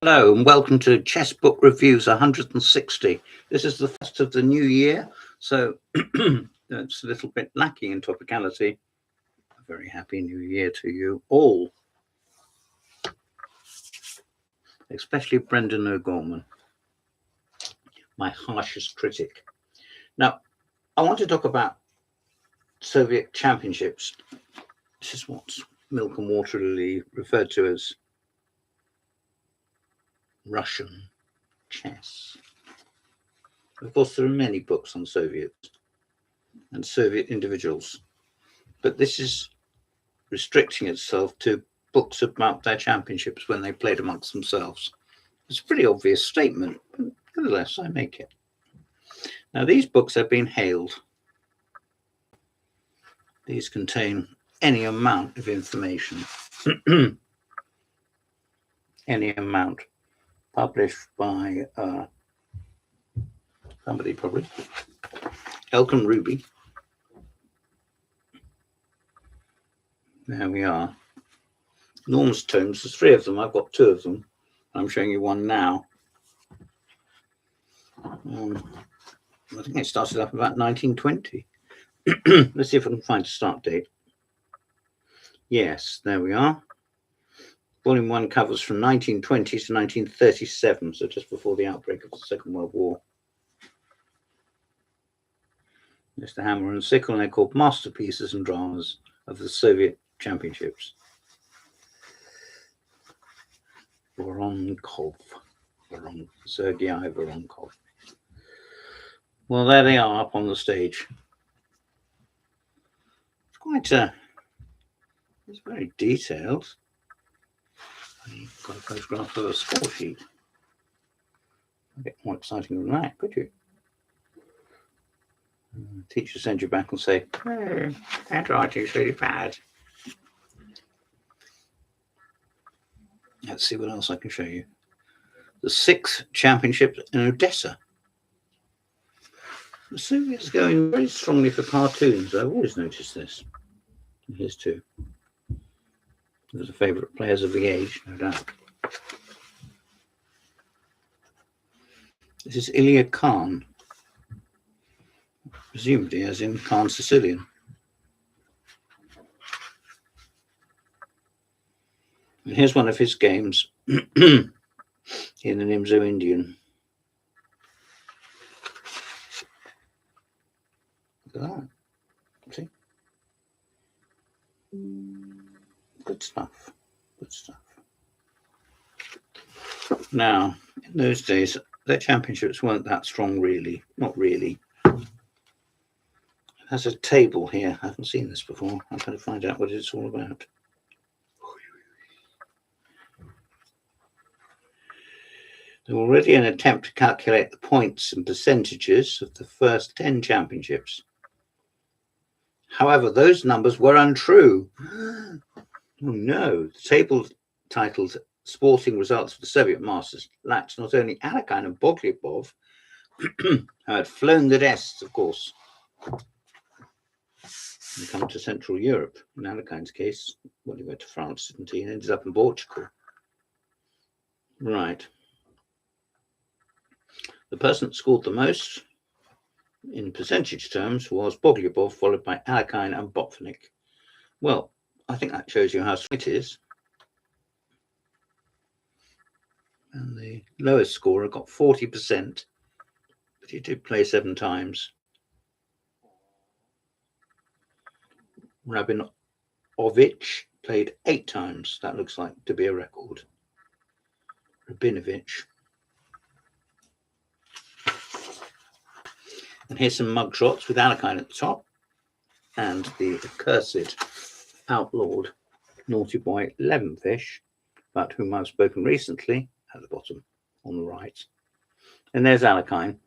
Hello and welcome to Chess Book Reviews 160. This is the first of the new year, so it's a little bit lacking in topicality. A very happy new year to you all, especially Brendan O'Gorman, my harshest critic. Now, I want to talk about Soviet championships. This is what's milk and waterly referred to as Russian chess. Of course, there are many books on Soviets and Soviet individuals, but this is restricting itself to books about their championships when they played amongst themselves. It's a pretty obvious statement, but nevertheless, I make it. Now, these books have been hailed. These contain any amount of information, any amount, published by somebody probably, Elkin Ruby. There we are. Enormous tomes. There's 3 of them. I've got 2 of them. I'm showing you one now. I think it started up about 1920. Let's see if I can find a start date. Yes, there we are. Volume 1 covers from 1920 to 1937, so just before the outbreak of the Second World War. Mr. Hammer and Sickle, and they're called Masterpieces and Dramas of the Soviet Championships. Sergei Voronkov. Well, there they are up on the stage. It's quite it's very detailed. You've got a photograph of a score sheet. A bit more exciting than that, could you? Teacher sends you back and say, "Hey, handwriting's really bad." Let's see what else I can show you. The 6th championship in Odessa. The Soviets going very strongly for cartoons. I've always noticed this. Here's 2. Those are favourite players of the age, no doubt. This is Ilya Khan, presumably as in Khan Sicilian. And here's one of his games in an Imzo-Indian. Look at that. See? Good stuff. Good stuff. Now, in those days, their championships weren't that strong, really. Not really. There's a table here. I haven't seen this before. I'm going to find out what it's all about. There's already an attempt to calculate the points and percentages of the first 10 championships. However, those numbers were untrue. Oh no, the table titled Sporting Results for the Soviet Masters lacked not only Alekhine and Bogliubov, who had flown the desks, of course, and come to Central Europe. In Alekhine's case, well, he went to France, didn't he? And ended up in Portugal. Right. The person that scored the most in percentage terms was Bogliubov, followed by Alekhine and Botvinnik. Well, I think that shows you how strong it is. And the lowest scorer got 40%, but he did play 7 times. Rabinovich played 8 times. That looks like to be a record. Rabinovich. And here's some mug shots with Alekhine at the top and the accursed, outlawed, naughty boy Levenfish, about whom I've spoken recently, at the bottom on the right. And there's Alekhine.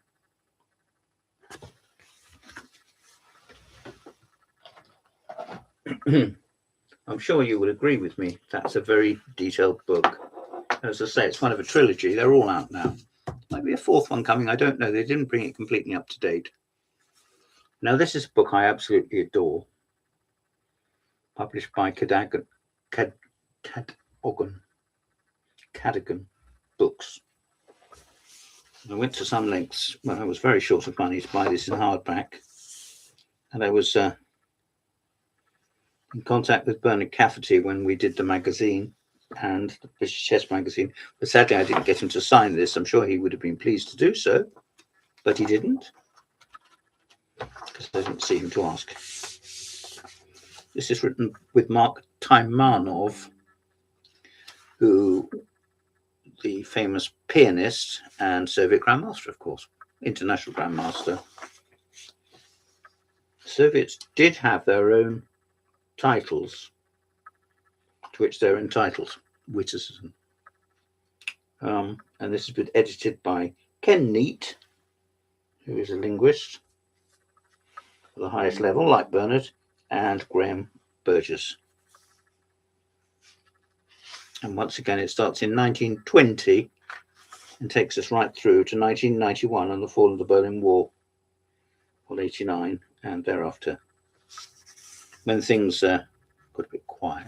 I'm sure you will agree with me. That's a very detailed book. As I say, it's one of a trilogy. They're all out now. Might be a 4th one coming. I don't know. They didn't bring it completely up to date. Now, this is a book I absolutely adore. Published by Cadogan. books. I went to some lengths when I was very short of money to buy this in hardback, and I was in contact with Bernard Cafferty when we did the magazine and the British Chess magazine, but sadly I didn't get him to sign this. I'm sure he would have been pleased to do so, but he didn't, because I didn't see him to ask. This is written with Mark Taimanov, who the famous pianist and Soviet Grandmaster, of course, international Grandmaster. The Soviets did have their own titles to which they're entitled, witticism. And this has been edited by Ken Neat, who is a linguist at the highest level, like Bernard, and Graham Burgess. And once again, it starts in 1920 and takes us right through to 1991 and the fall of the Berlin Wall, or 89, and thereafter, when things got a bit quiet.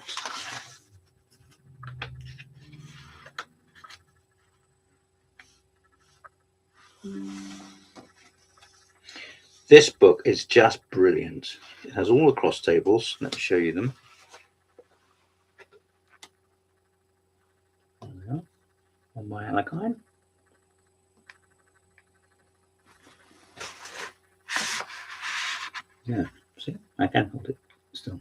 This book is just brilliant. It has all the cross tables. Let me show you them. There we are. On my Alakine. Yeah, see, I can hold it still.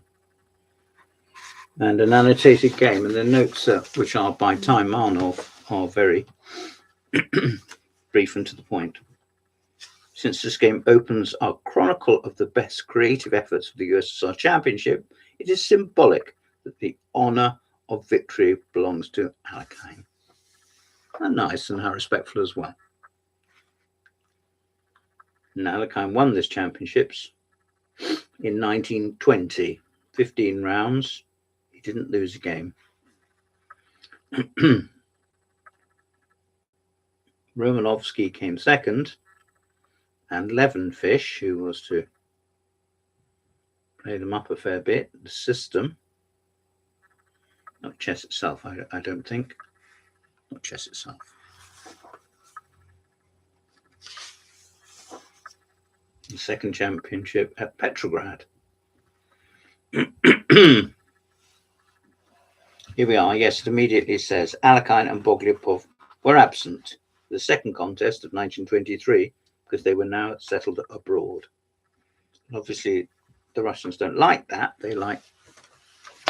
And an annotated game, and the notes, which are by Taimanov, are very brief and to the point. Since this game opens our chronicle of the best creative efforts of the USSR Championship, it is symbolic that the honour of victory belongs to Alakine. And nice and how respectful as well. And Alakine won this championships in 1920, 15 rounds. He didn't lose a game. Romanovsky came second, and Levenfish, who was to play them up a fair bit, the system, not chess itself, I don't think, not chess itself. The second championship at Petrograd. Here we are. Yes, it immediately says Alakine and Bogliapov were absent for the second contest of 1923 because they were now settled abroad. And obviously, the Russians don't like that. They like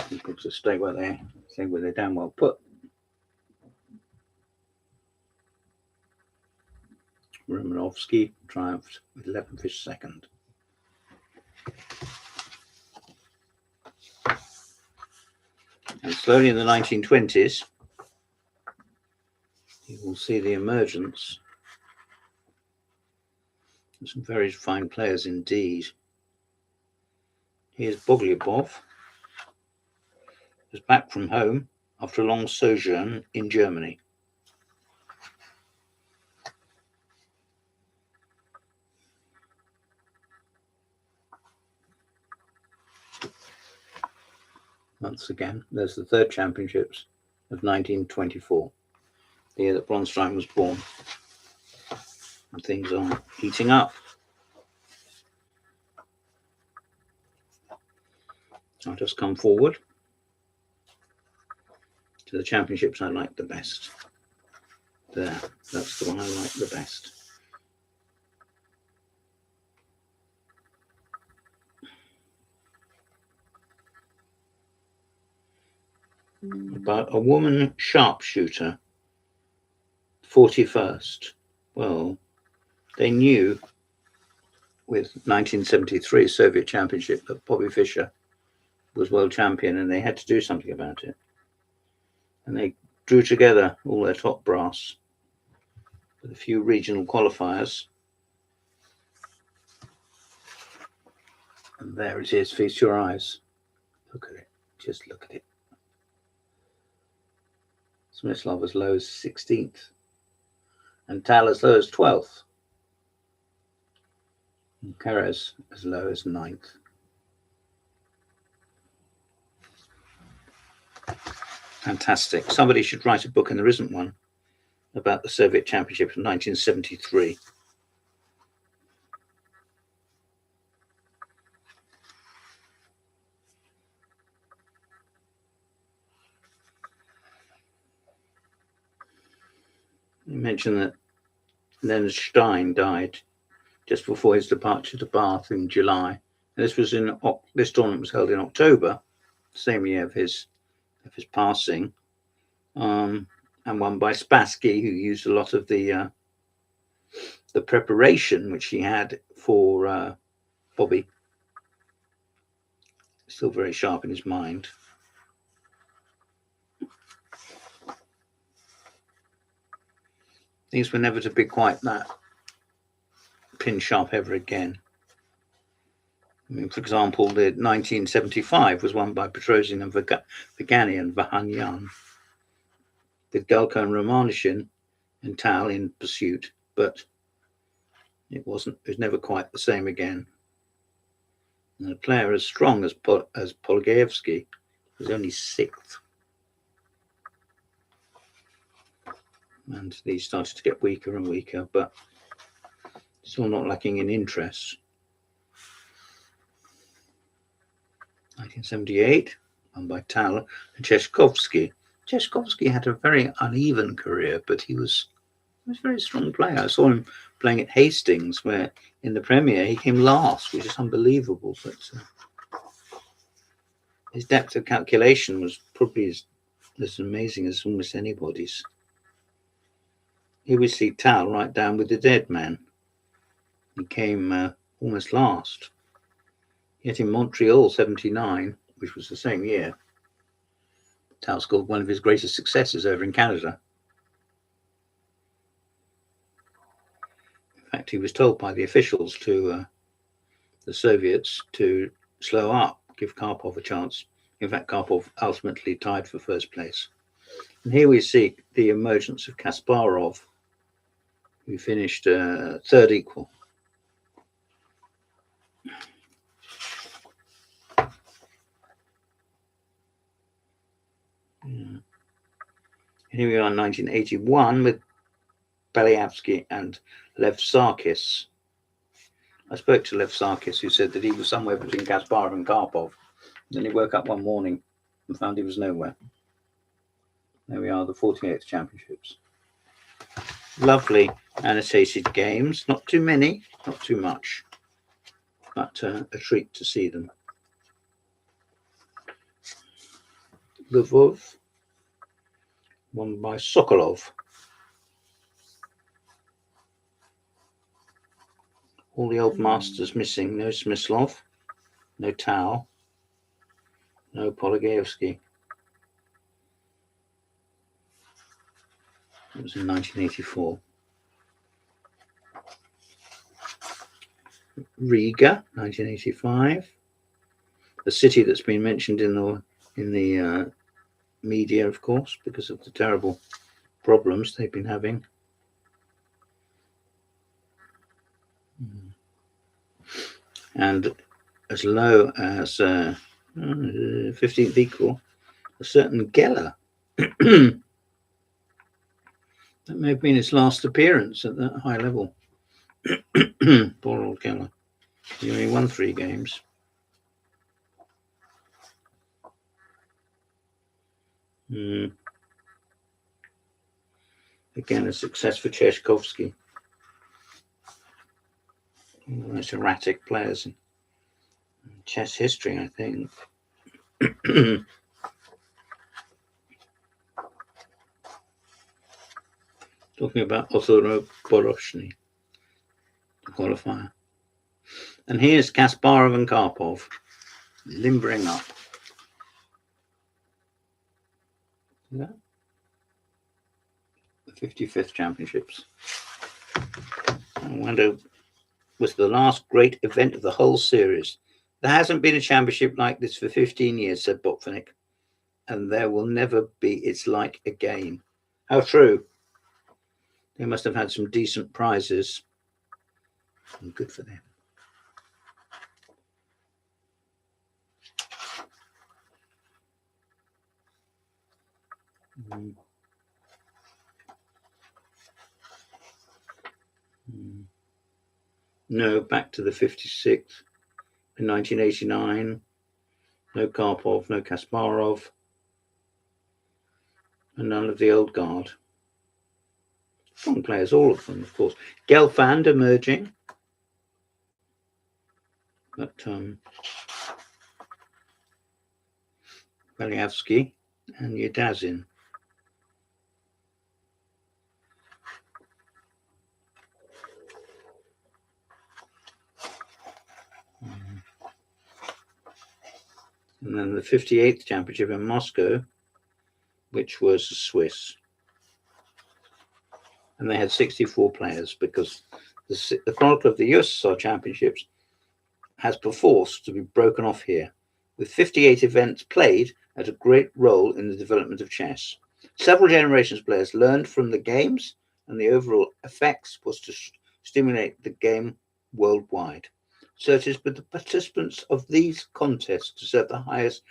people to stay where they're damn well put. Romanovsky triumphed with Levenfish second. And slowly in the 1920s, you will see the emergence of some very fine players indeed. Here's Bogliapov, who's back from home after a long sojourn in Germany. Once again, there's the third championships of 1924, the year that Bronstein was born. And things are heating up. I'll just come forward to the championships I like the best. There, that's the one I like the best. About a woman sharpshooter, 41st. Well, they knew with 1973 Soviet Championship that Bobby Fischer was world champion, and they had to do something about it. And they drew together all their top brass with a few regional qualifiers. And there it is, feast your eyes. Look at it, just look at it. Smyslov as low as 16th, and Tal as low as 12th, and Keres as low as 9th. Fantastic. Somebody should write a book, and there isn't one, about the Soviet Championship in 1973. You mentioned that Leonard Stein died just before his departure to Bath in July. And this tournament was held in October, same year of his passing, and won by Spassky, who used a lot of the preparation which he had for Bobby. Still very sharp in his mind. Things were never to be quite that pin sharp ever again. I mean, for example, the 1975 was won by Petrosian and Vigani and Vahanyan, with Galko and Romanishin and Tal in pursuit, but it was never quite the same again. And a player as strong as Polagaevsky was only sixth. And these started to get weaker and weaker, but still not lacking in interest. 1978, won by Tal and Cheshkovsky. Cheshkovsky had a very uneven career, but he was a very strong player. I saw him playing at Hastings, where in the Premier he came last, which is unbelievable. But his depth of calculation was probably as amazing as almost anybody's. Here we see Tal right down with the dead man. He came almost last. Yet in Montreal 79, which was the same year, Tal scored one of his greatest successes over in Canada. In fact, he was told by the officials the Soviets to slow up, give Karpov a chance. In fact, Karpov ultimately tied for first place. And here we see the emergence of Kasparov, who finished third equal. Here we are in 1981 with Belyavsky and Lev Sarkis. I spoke to Lev Sarkis, who said that he was somewhere between Kasparov and Karpov. Then he woke up one morning and found he was nowhere. There we are, the 48th Championships. Lovely annotated games. Not too many, not too much, but a treat to see them. Lvov, won by Sokolov. All the old masters missing. No Smyslov, no Tal, no Polagaevsky. It was in 1984. Riga, 1985. A city that's been mentioned in the media, of course, because of the terrible problems they've been having. And as low as 15th equal, a certain Geller. That may have been his last appearance at that high level. Poor old Geller. He only won 3 games. Again, a success for Cheshkovsky. Most erratic players in chess history, I think. Talking about Otto Boroshny, the qualifier. And here's Kasparov and Karpov limbering up. Yeah. The 55th Championships. I wonder, was the last great event of the whole series. There hasn't been a championship like this for 15 years, said Botvinnik, and there will never be its like again. How true. They must have had some decent prizes. And good for them. No, back to the 56th. In 1989, no Karpov, no Kasparov, and none of the old guard. Strong players, all of them, of course. Gelfand emerging, but Beliavsky and Yudazin. And then the 58th championship in Moscow, which was Swiss. And they had 64 players because the chronicle of the USSR championships has perforce to be broken off here, with 58 events played at a great role in the development of chess. Several generations of players learned from the games, and the overall effects was to stimulate the game worldwide. So it is with the participants of these contests deserve the highest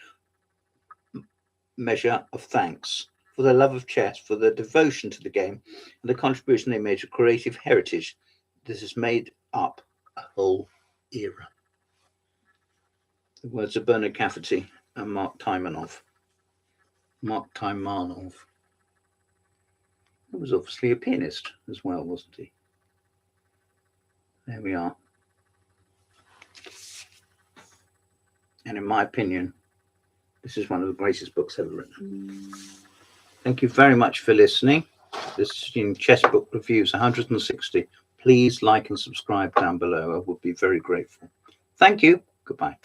measure of thanks for their love of chess, for their devotion to the game, and the contribution they made to creative heritage. This has made up a whole era. The words of Bernard Cafferty and Mark Taimanov. Mark Taimanov. He was obviously a pianist as well, wasn't he? There we are. And in my opinion, this is one of the greatest books ever written. Thank you very much for listening. This is in Chess Book Reviews 160. Please like and subscribe down below. I would be very grateful. Thank you. Goodbye.